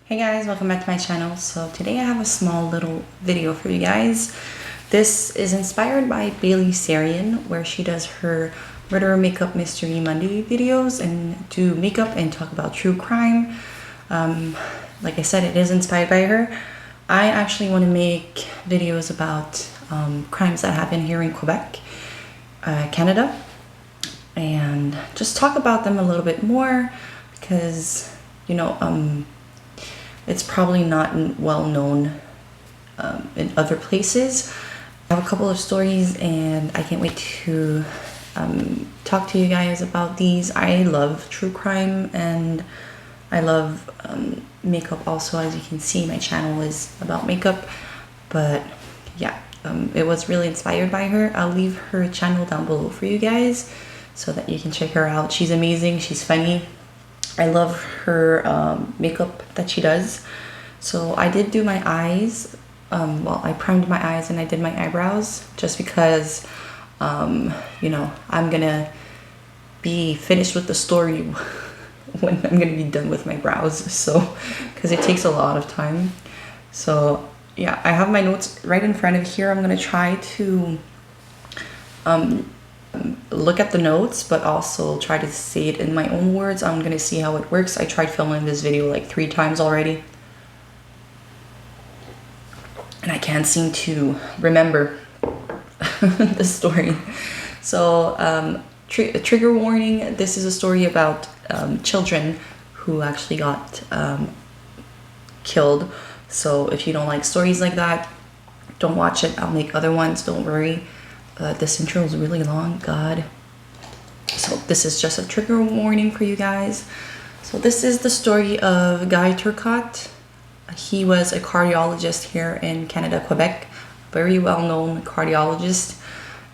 Hey guys, welcome back to my channel. So today I have a small little video for you guys. This is inspired by Bailey Sarian, where she does her murder makeup mystery Monday videos and do makeup and talk about true crime. Like I said, it is inspired by her. I actually want to make videos about crimes that happen here in Quebec, Canada, and just talk about them a little bit more because, you know, it's probably not well known in other places. I have a couple of stories and I can't wait to talk to you guys about these. I love true crime and I love makeup also. As you can see, my channel is about makeup, but yeah, it was really inspired by her. I'll leave her channel down below for you guys so that you can check her out. She's amazing, she's funny. I love her makeup that she does. So I did do my eyes. Well, I primed my eyes and I did my eyebrows just because, you know, I'm gonna be finished with the story when I'm gonna be done with my brows. So, because it takes a lot of time. So yeah, I have my notes right in front of here. I'm gonna try to look at the notes, but also try to say it in my own words. I'm gonna see how it works. I tried filming this video like 3 times already and I can't seem to remember the story. So trigger warning, this is a story about children who actually got killed. So if you don't like stories like that, don't watch it. I'll make other ones, don't worry. This intro is really long, God. So this is just a trigger warning for you guys. So this is the story of Guy Turcotte. He was a cardiologist here in Canada, Quebec, very well-known cardiologist,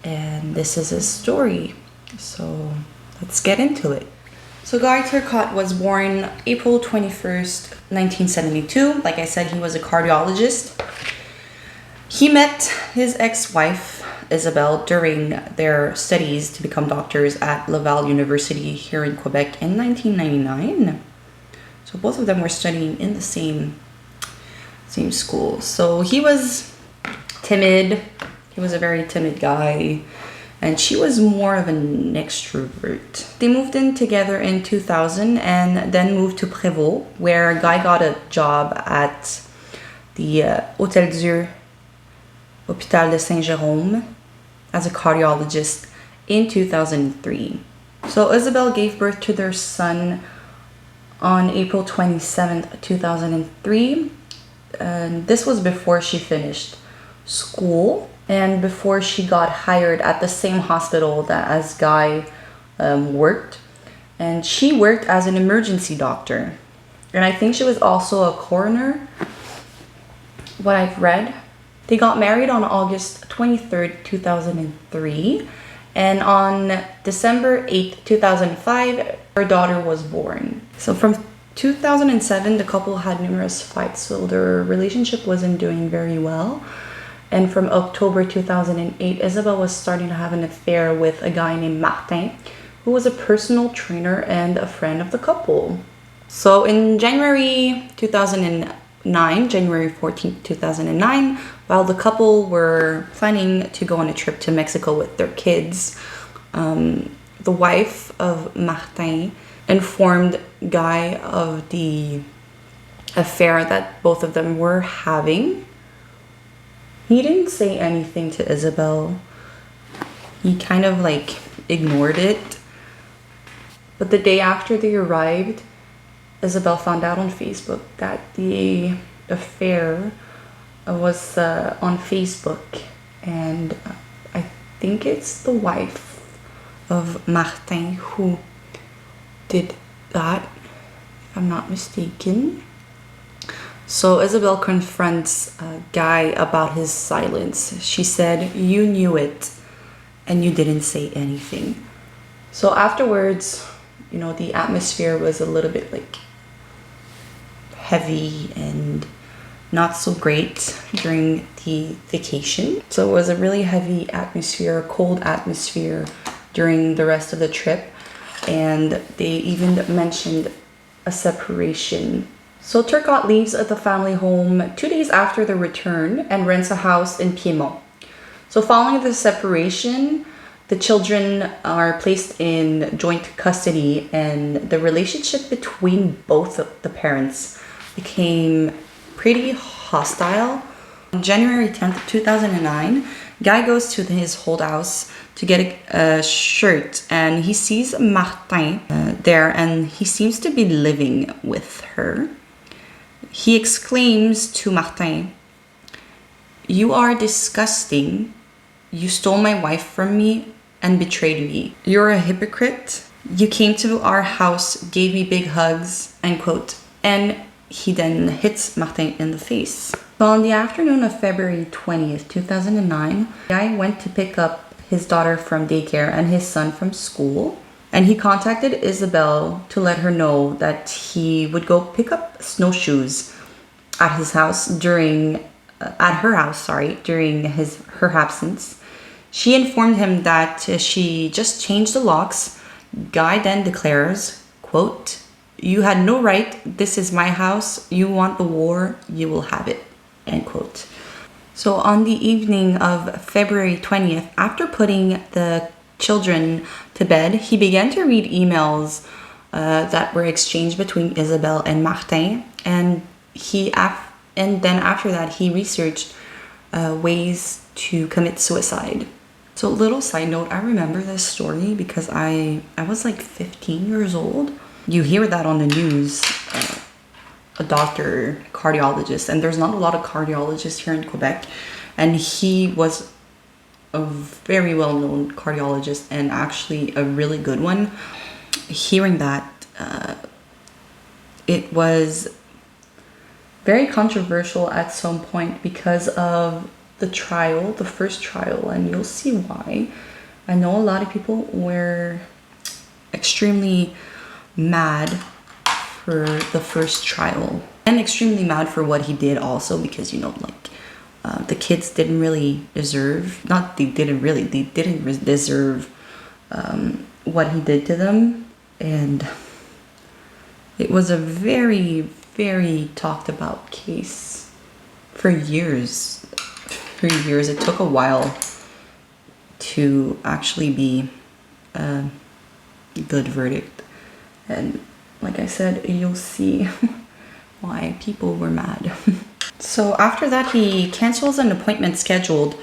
and this is his story. So let's get into it. So Guy Turcotte was born April 21st, 1972. Like I said, he was a cardiologist. He met his ex-wife, Isabelle, during their studies to become doctors at Laval University here in Quebec in 1999. So both of them were studying in the same school. So he was timid. He was a very timid guy, and she was more of an extrovert. They moved in together in 2000 and then moved to Prévost, where Guy got a job at the Hôtel Dieu Hôpital de Saint-Jérôme as a cardiologist in 2003. So Isabelle gave birth to their son on April 27th, 2003. And this was before she finished school and before she got hired at the same hospital that as Guy worked. And she worked as an emergency doctor. And I think she was also a coroner, what I've read. They got married on August 23rd, 2003, and on December 8th, 2005, her daughter was born. So from 2007, the couple had numerous fights, so their relationship wasn't doing very well. And from October 2008, Isabelle was starting to have an affair with a guy named Martin, who was a personal trainer and a friend of the couple. So in January 2009, January 14th, 2009, while the couple were planning to go on a trip to Mexico with their kids, the wife of Martin informed Guy of the affair that both of them were having. He didn't say anything to Isabelle. He kind of like ignored it. But the day after they arrived, Isabelle found out on Facebook that the affair was on Facebook, and I think it's the wife of Martin who did that, if I'm not mistaken. So Isabelle confronts Guy about his silence. She said, "You knew it and you didn't say anything." So afterwards, you know, the atmosphere was a little bit like heavy and not so great during the vacation. So it was a really heavy atmosphere, cold atmosphere during the rest of the trip. And they even mentioned a separation So Turcotte leaves the family home 2 days after their return and rents a house in Piedmont. So following the separation, the children are placed in joint custody, and the relationship between both of the parents became pretty hostile. On January 10th, 2009, Guy goes to his old house to get a shirt, and he sees Martin there, and he seems to be living with her. He exclaims to Martin, "You are disgusting. You stole my wife from me and betrayed me. You're a hypocrite. You came to our house, gave me big hugs," end quote. And he then hits Martin in the face. So on the afternoon of February 20th, 2009, Guy went to pick up his daughter from daycare and his son from school. And he contacted Isabel to let her know that he would go pick up snowshoes at his house during her absence. She informed him that she just changed the locks. Guy then declares, quote, "You had no right. This is my house. You want the war, you will have it," end quote. So on the evening of February 20th, after putting the children to bed, he began to read emails that were exchanged between Isabel and Martin, and then after that he researched ways to commit suicide. So little side note, I remember this story because I was like 15 years old. You hear that on the news, a doctor, cardiologist, and there's not a lot of cardiologists here in Quebec, and he was a very well-known cardiologist and actually a really good one. Hearing that, it was very controversial at some point because of the trial, the first trial, and you'll see why. I know a lot of people were extremely mad for the first trial and extremely mad for what he did also, because, you know, like, the kids didn't really deserve, they didn't deserve what he did to them. And it was a very, very talked about case for years. It took a while to actually be a good verdict. And like I said, you'll see why people were mad. So after that, he cancels an appointment scheduled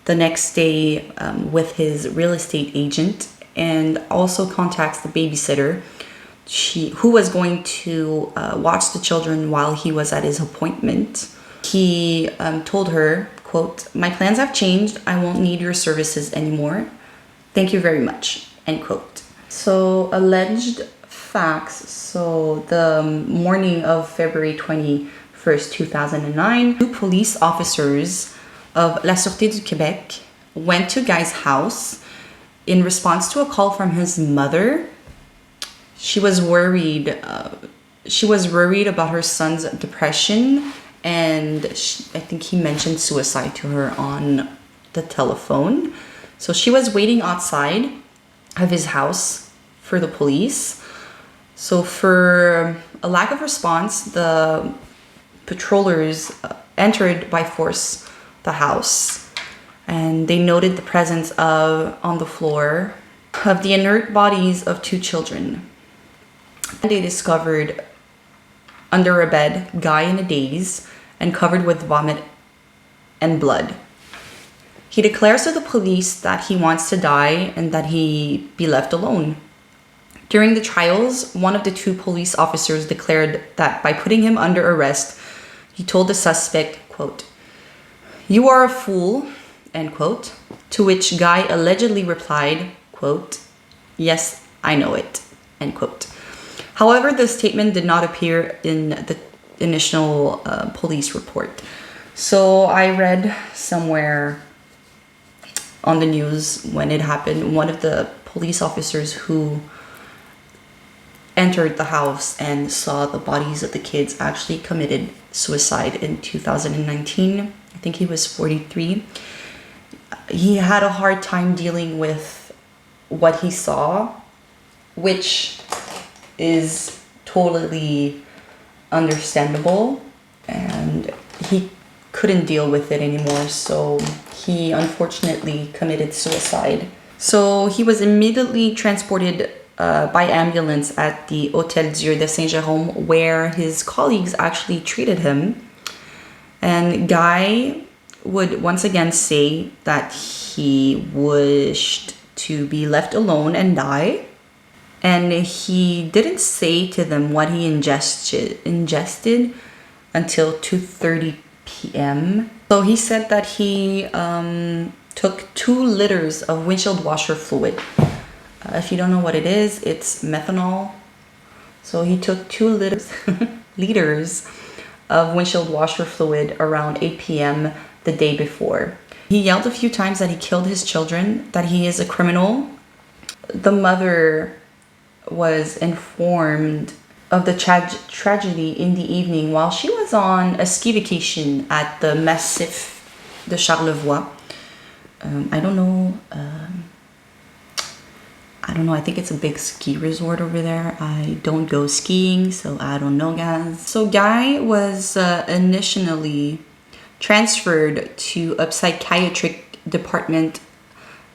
the next day with his real estate agent, and also contacts the babysitter who was going to watch the children while he was at his appointment. He told her, quote, "My plans have changed. I won't need your services anymore. Thank you very much," end quote. So alleged facts. So the morning of February 21st, 2009, 2 police officers of La Sûreté du Québec went to Guy's house in response to a call from his mother. She was worried. About her son's depression, and I think he mentioned suicide to her on the telephone. So she was waiting outside of his house for the police. So for a lack of response, the patrollers entered by force the house, and they noted the presence on the floor of the inert bodies of 2 children. They discovered under a bed Guy in a daze and covered with vomit and blood. He declares to the police that he wants to die and that he be left alone. During the trials, one of the 2 police officers declared that by putting him under arrest, he told the suspect, quote, "You are a fool," end quote, to which Guy allegedly replied, quote, "Yes, I know it," end quote. However, this statement did not appear in the initial police report. So I read somewhere on the news when it happened, one of the police officers who entered the house and saw the bodies of the kids actually committed suicide in 2019. I think he was 43. He had a hard time dealing with what he saw, which is totally understandable, and he couldn't deal with it anymore, so he unfortunately committed suicide. So he was immediately transported by ambulance at the Hôtel Dieu de Saint-Jérôme, where his colleagues actually treated him. And Guy would once again say that he wished to be left alone and die. And he didn't say to them what he ingested until 2:30 p.m. So he said that he took 2 liters of windshield washer fluid. If you don't know what it is, it's methanol. So he took 2 liters of windshield washer fluid around 8 p.m. the day before. He yelled a few times that he killed his children, that he is a criminal. The mother was informed of the tragedy in the evening while she was on a ski vacation at the Massif de Charlevoix. I don't know, I think it's a big ski resort over there. I don't go skiing, so I don't know, guys. So Guy was initially transferred to a psychiatric department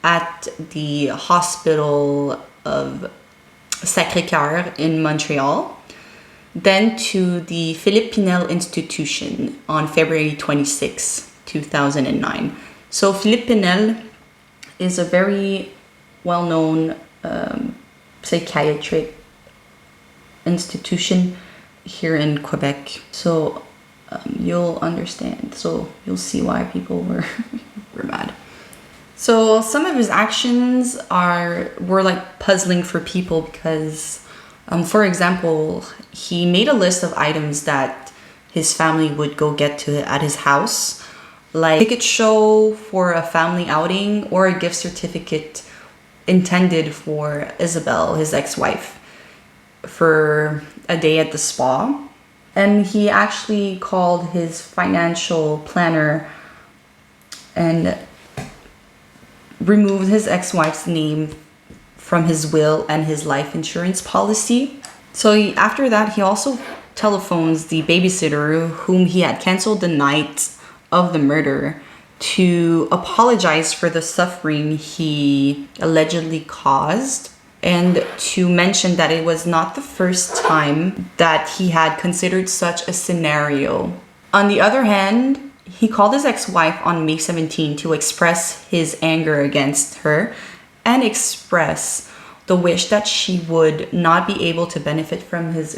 at the hospital of Sacré-Cœur in Montreal, then to the Philippe Pinel institution on February 26, 2009. So Philippe Pinel is a very well-known psychiatric institution here in Quebec. So you'll understand. So you'll see why people were mad. So some of his actions were like puzzling for people because, for example, he made a list of items that his family would go get to at his house, like a ticket show for a family outing or a gift certificate intended for Isabelle, his ex-wife, for a day at the spa. And he actually called his financial planner and removed his ex-wife's name from his will and his life insurance policy. So after that, he also telephones the babysitter whom he had canceled the night of the murder to apologize for the suffering he allegedly caused, and to mention that it was not the first time that he had considered such a scenario. On the other hand, he called his ex-wife on May 17 to express his anger against her and express the wish that she would not be able to benefit from his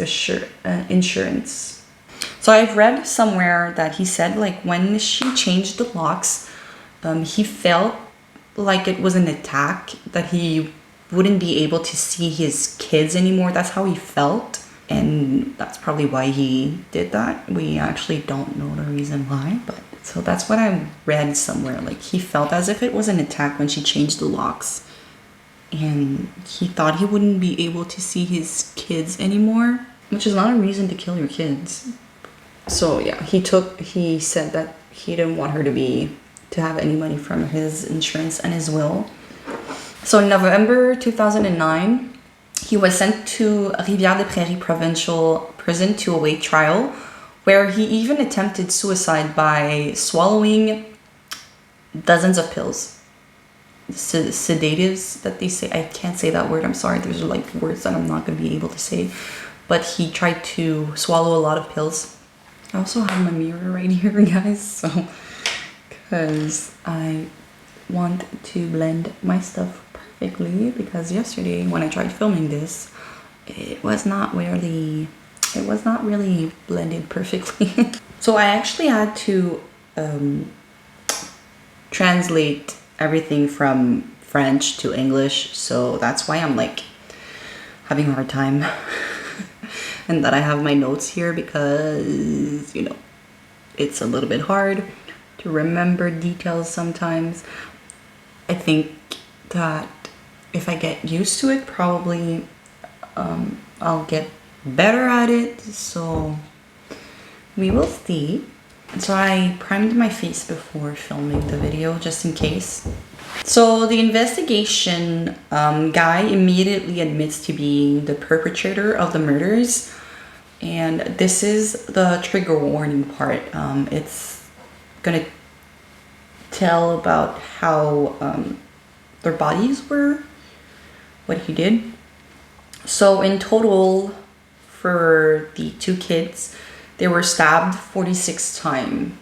insurance. So I've read somewhere that he said, like, when she changed the locks, he felt like it was an attack, that he wouldn't be able to see his kids anymore. That's how he felt. And that's probably why he did that. We actually don't know the reason why, but so that's what I read somewhere. Like, he felt as if it was an attack when she changed the locks, and he thought he wouldn't be able to see his kids anymore, which is not a reason to kill your kids. So yeah, he said that he didn't want her to have any money from his insurance and his will. So in November 2009, he was sent to Rivière-des-Prairies Provincial Prison to await trial, where he even attempted suicide by swallowing dozens of pills. Sedatives that they say. I can't say that word, I'm sorry. There's like words that I'm not going to be able to say. But he tried to swallow a lot of pills. I also have my mirror right here, guys. So, because I want to blend my stuff perfectly, because yesterday when I tried filming this, it was not really blended perfectly. So I actually had to translate everything from French to English, so that's why I'm like having a hard time. And that I have my notes here because, you know, it's a little bit hard to remember details sometimes. I think that if I get used to it, probably I'll get better at it, so we will see. So I primed my face before filming the video just in case. So the investigation, Guy immediately admits to being the perpetrator of the murders, And this is the trigger warning part. It's gonna tell about how their bodies were, what he did. So in total, for the two kids, they were stabbed 46 times.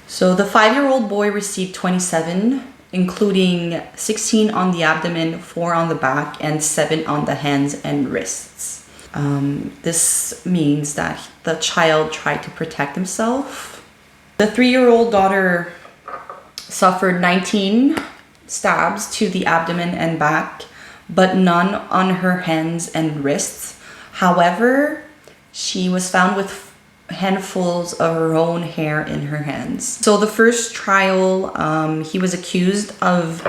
So the 5-year-old boy received 27, including 16 on the abdomen, 4 on the back, and 7 on the hands and wrists. This means that the child tried to protect himself. The 3-year-old daughter suffered 19 stabs to the abdomen and back, but none on her hands and wrists. However, she was found with handfuls of her own hair in her hands. So the first trial, he was accused of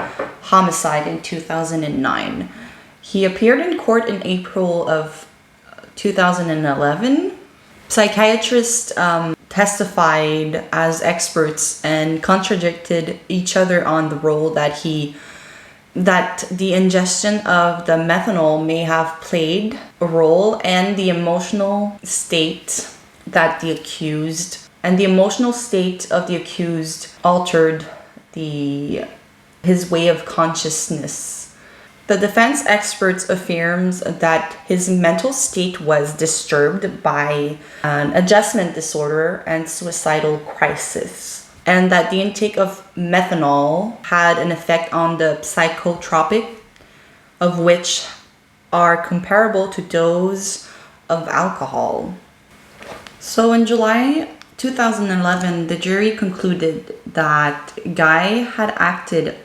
homicide in 2009. He appeared in court in April of 2011. Psychiatrists testified as experts and contradicted each other on the role that the ingestion of the methanol may have played a role, and the emotional state that the accused altered his way of consciousness. The defense experts affirms that his mental state was disturbed by an adjustment disorder and suicidal crisis, and that the intake of methanol had an effect on the psychotropic, of which are comparable to those of alcohol. So in July 2011, the jury concluded that Guy had acted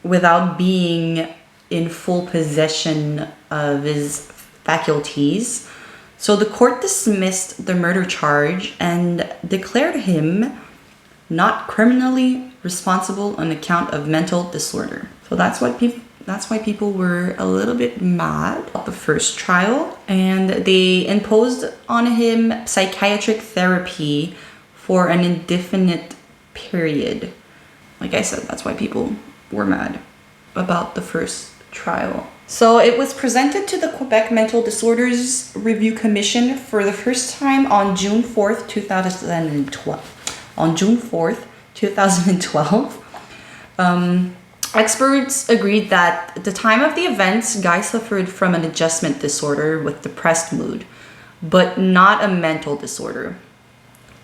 without being in full possession of his faculties. So the court dismissed the murder charge and declared him not criminally responsible on account of mental disorder. So that's why people were a little bit mad about the first trial, and they imposed on him psychiatric therapy for an indefinite period. Like I said, that's why people were mad about the first trial. So it was presented to the Quebec Mental Disorders Review Commission for the first time on June 4th, 2012. On June 4th, 2012. Experts agreed that at the time of the events, Guy suffered from an adjustment disorder with depressed mood, but not a mental disorder.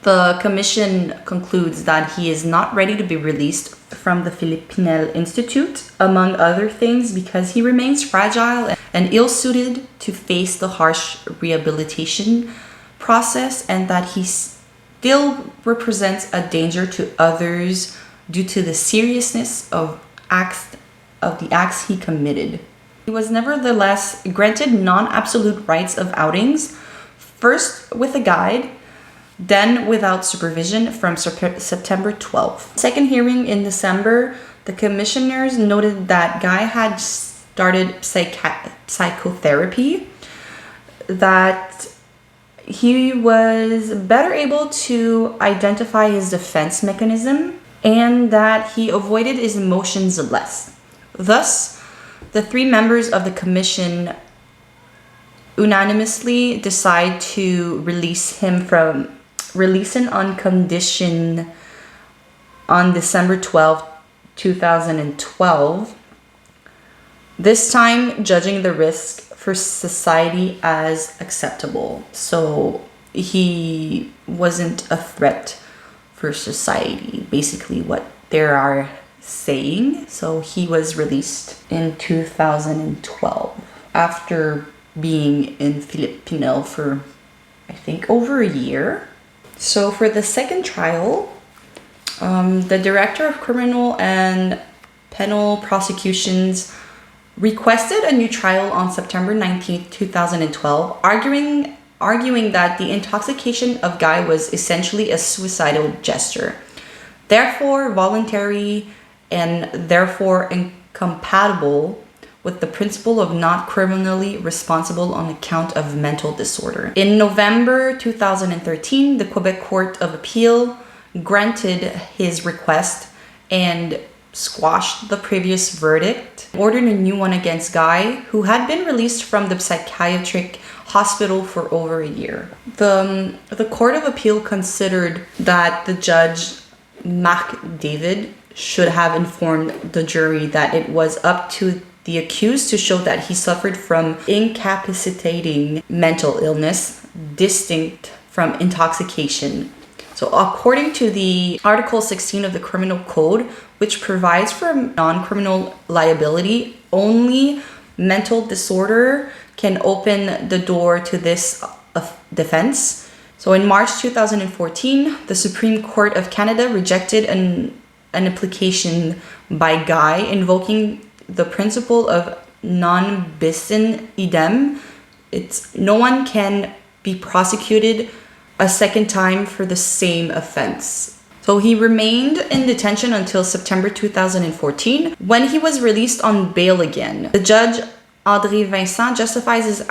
The commission concludes that he is not ready to be released from the Philippe Pinel Institute, among other things, because he remains fragile and ill-suited to face the harsh rehabilitation process, and that he still represents a danger to others due to the seriousness of the acts he committed. He was nevertheless granted non-absolute rights of outings, first with a guide, then without supervision from September 12th. Second hearing in December, the commissioners noted that Guy had started psychotherapy, that he was better able to identify his defense mechanism, and that he avoided his emotions less. Thus, the 3 members of the commission unanimously decide to release him on condition on December 12, 2012, this time judging the risk for society as acceptable. So he wasn't a threat for society, basically what they are saying. So he was released in 2012 after being in Philippe Pinel for, I think, over a year. So for the second trial, the director of criminal and penal prosecutions requested a new trial on September 19th, 2012, arguing that the intoxication of Guy was essentially a suicidal gesture, therefore voluntary and therefore incompatible with the principle of not criminally responsible on account of mental disorder. In November 2013, the Quebec Court of Appeal granted his request, and squashed the previous verdict, ordered a new one against Guy, who had been released from the psychiatric hospital for over a year. The Court of Appeal considered that the judge, Marc David, should have informed the jury that it was up to the accused to show that he suffered from incapacitating mental illness, distinct from intoxication. So according to the Article 16 of the Criminal Code, which provides for non-criminal liability, only mental disorder can open the door to this defense. So in March 2014, the Supreme Court of Canada rejected an application by Guy invoking the principle of non bis in idem. It's no one can be prosecuted a second time for the same offense. So he remained in detention until September 2014 when he was released on bail again. The judge, André Vincent, justifies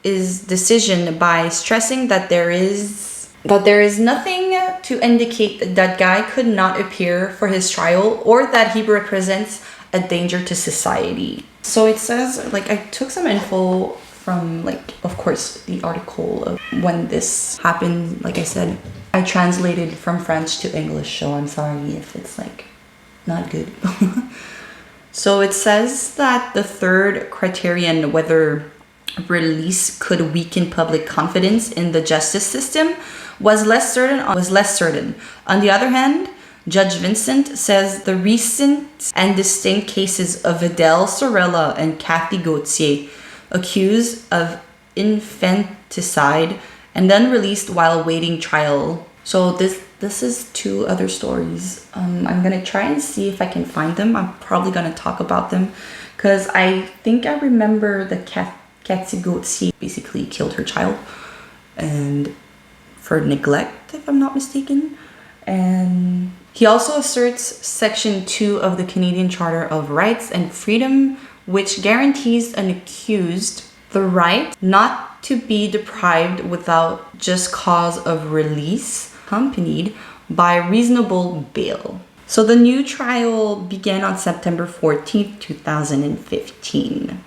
his decision by stressing that there is nothing to indicate that Guy could not appear for his trial or that he represents a danger to society. So it says, like, I took some info from, like, of course, the article of when this happened. Like I said, I translated from French to English, so I'm sorry if it's, like, not good. So it says that the third criterion, whether release could weaken public confidence in the justice system, was less certain. On the other hand, Judge Vincent says the recent and distinct cases of Adele Sorella and Kathy Gauthier, accused of infanticide and then released while awaiting trial. So this is two other stories. I'm gonna try and see if I can find them. I'm probably gonna talk about them because I think I remember the Kathy Gauthier basically killed her child and for neglect, if I'm not mistaken. And he also asserts Section 2 of the Canadian Charter of Rights and Freedom, which guarantees an accused the right not to be deprived without just cause of release, accompanied by reasonable bail. So the new trial began on September 14th, 2015.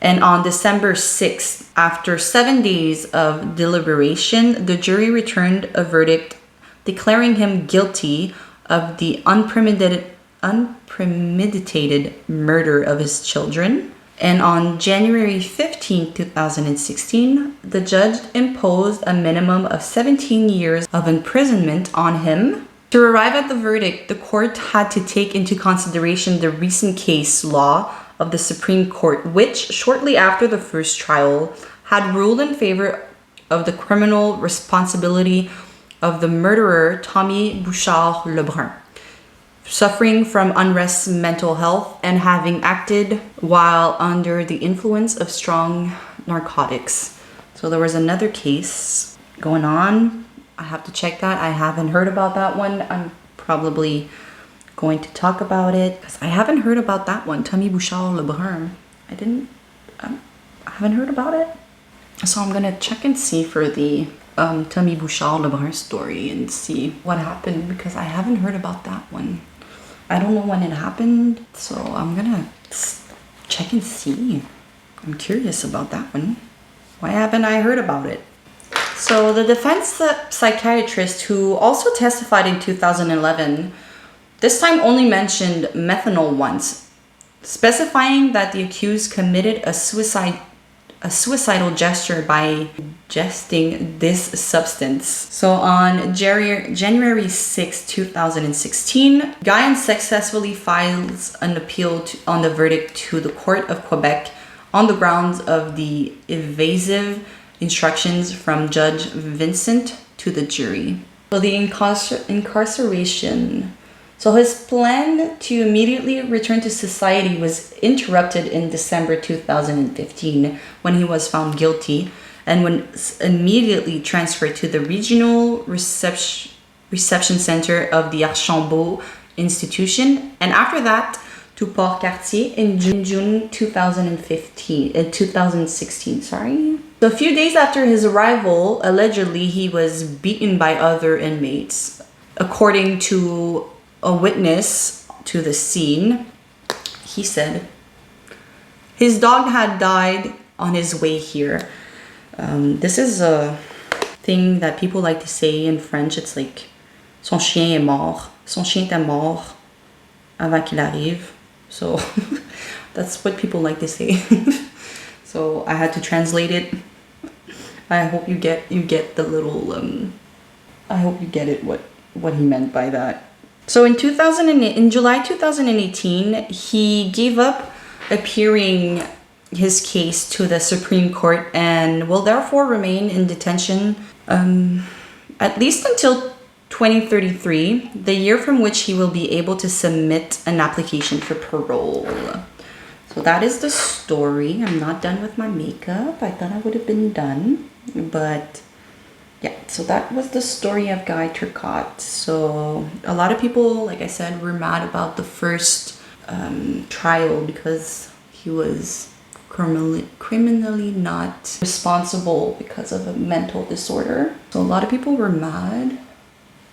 And on December 6th, after 7 days of deliberation, the jury returned a verdict declaring him guilty of the unpremeditated murder of his children. And on January 15, 2016, the judge imposed a minimum of 17 years of imprisonment on him. To arrive at the verdict, the court had to take into consideration the recent case law of the Supreme Court, which shortly after the first trial had ruled in favor of the criminal responsibility of the murderer Tommy Bouchard Lebrun, suffering from unrest, mental health, and having acted while under the influence of strong narcotics. So there was another case going on. I have to check that. I haven't heard about that one. I'm probably going to talk about it because I haven't heard about that one. Tommy Bouchard Lebrun. I haven't heard about it. So I'm gonna check and see for the Tommy Bouchard Lebrun story and see what happened because I haven't heard about that one. I don't know when it happened, so I'm gonna check and see. I'm curious about that one. Why haven't I heard about it? So the defense psychiatrist, who also testified in 2011, this time only mentioned methanol once, specifying that the accused committed a suicidal gesture by ingesting this substance. So on January 6, 2016, Guy unsuccessfully files an appeal on the verdict to the Court of Quebec on the grounds of the evasive instructions from Judge Vincent to the jury. So the incarceration. So his plan to immediately return to society was interrupted in December 2015 when he was found guilty and was immediately transferred to the regional reception center of the Archambault institution, and after that to Port-Cartier in June 2016. So a few days after his arrival, allegedly he was beaten by other inmates. According to a witness to the scene. He said his dog had died on his way here. This is a thing that people like to say in French. It's like son chien est mort. Son chien était mort avant qu'il arrive. So that's what people like to say. So I had to translate it. I hope you get the little I hope you get it what he meant by that. So in July 2018, he gave up appearing his case to the Supreme Court and will therefore remain in detention at least until 2033, the year from which he will be able to submit an application for parole. So that is the story. I'm not done with my makeup. I thought I would have been done, but yeah, so that was the story of Guy Turcotte. So a lot of people, like I said, were mad about the first trial because he was criminally not responsible because of a mental disorder. So a lot of people were mad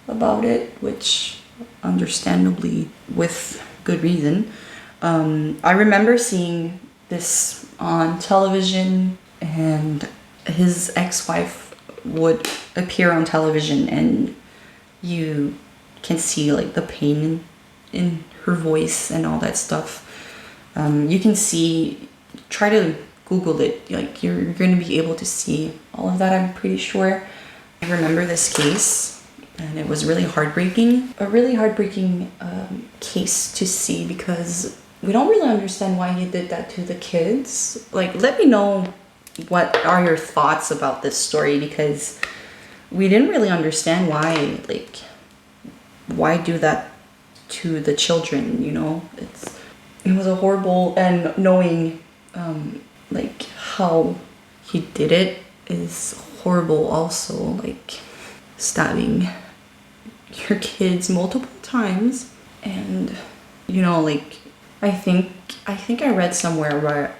about it, which understandably with good reason. I remember seeing this on television, and his ex-wife would appear on television and you can see like the pain in her voice and all that stuff. You can see, try to Google it, like you're going to be able to see all of that, I'm pretty sure. I remember this case and it was really heartbreaking. A really heartbreaking case to see because we don't really understand why he did that to the kids. Like, let me know what are your thoughts about this story, because we didn't really understand why, like, why do that to the children, you know? It was a horrible, and knowing like how he did it is horrible also, like stabbing your kids multiple times. And you know, like I think I read somewhere where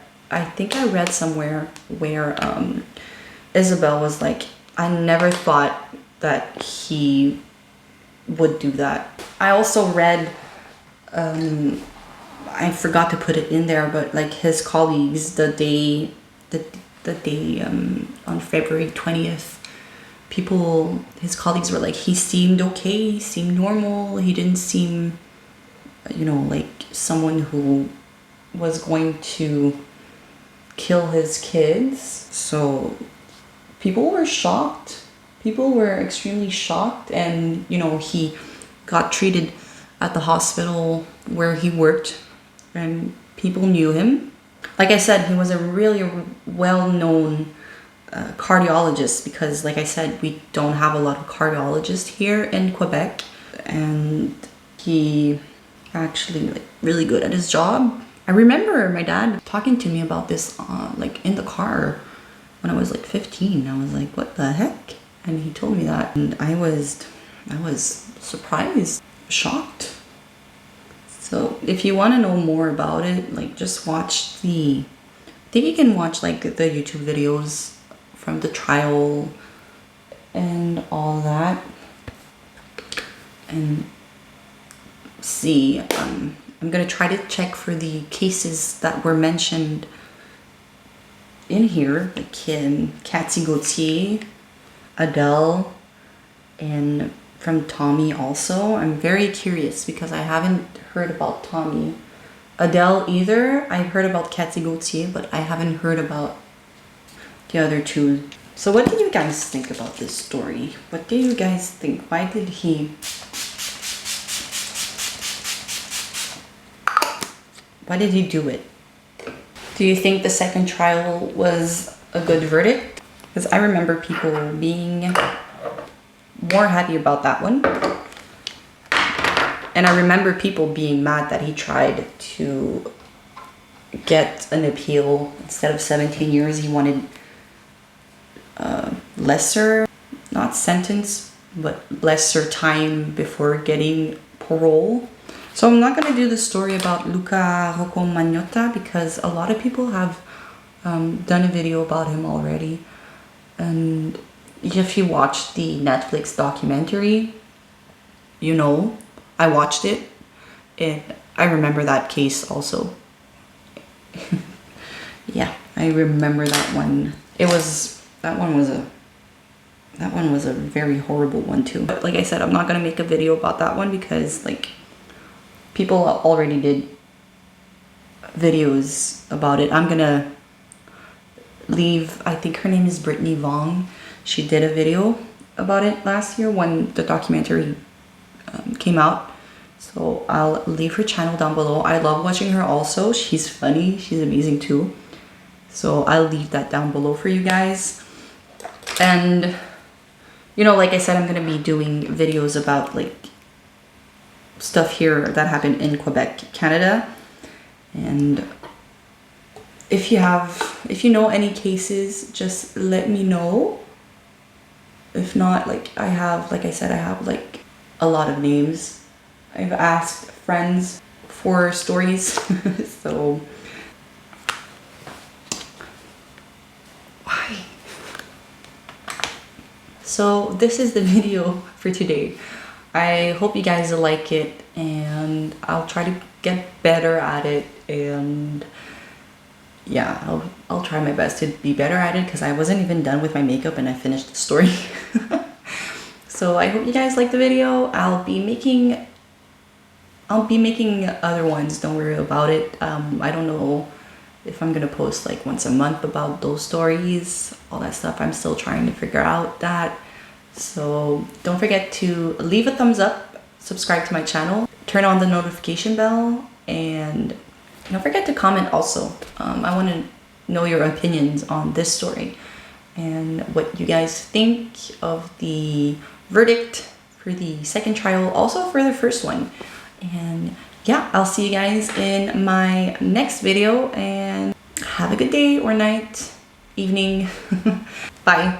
Isabel was like, I never thought that he would do that. I also read I forgot to put it in there, but like his colleagues, the day on February 20th, his colleagues were like, he seemed okay, he seemed normal, he didn't seem, you know, like someone who was going to kill his kids. So people were shocked. People were extremely shocked, and you know, he got treated at the hospital where he worked and people knew him. Like I said, he was a really well-known cardiologist, because like I said, we don't have a lot of cardiologists here in Quebec, and he actually like really good at his job. I remember my dad talking to me about this like in the car when I was like 15. I was like, what the heck? And he told me that, and I was surprised, shocked. So if you want to know more about it, like just watch I think you can watch like the YouTube videos from the trial and all that, and see. I'm gonna try to check for the cases that were mentioned in here, like Cathy Gauthier, Adele, and from Tommy also. I'm very curious because I haven't heard about Tommy. Adele either. I heard about Cathy Gauthier, but I haven't heard about the other two. So what do you guys think about this story? What do you guys think? Why did he do it? Do you think the second trial was a good verdict? Because I remember people being more happy about that one. And I remember people being mad that he tried to get an appeal. Instead of 17 years, he wanted lesser, not sentence, but lesser time before getting parole. So I'm not going to do the story about Luca Rocco Magnotta because a lot of people have done a video about him already. And if you watched the Netflix documentary, you know, I watched it. I remember that case also. Yeah, I remember that one. That one was a very horrible one too. But like I said, I'm not gonna make a video about that one because like people already did videos about it. I'm gonna leave, I think her name is Brittney Vaughn. She did a video about it last year when the documentary came out. So I'll leave her channel down below. I love watching her also. She's funny, she's amazing too. So I'll leave that down below for you guys. And you know, like I said, I'm gonna be doing videos about like stuff here that happened in Quebec, Canada. And if you know any cases, just let me know. If not, like I said, I have like a lot of names. I've asked friends for stories. So why? So this is the video for today. I hope you guys like it, and I'll try to get better at it. And yeah, I'll try my best to be better at it because I wasn't even done with my makeup and I finished the story. So I hope you guys like the video. I'll be making other ones, don't worry about it. I don't know if I'm gonna post like once a month about those stories, all that stuff. I'm still trying to figure out that. So don't forget to leave a thumbs up, subscribe to my channel, turn on the notification bell, and don't forget to comment also. I want to know your opinions on this story and what you guys think of the verdict for the second trial, also for the first one. And yeah, I'll see you guys in my next video, and have a good day or night, evening. Bye.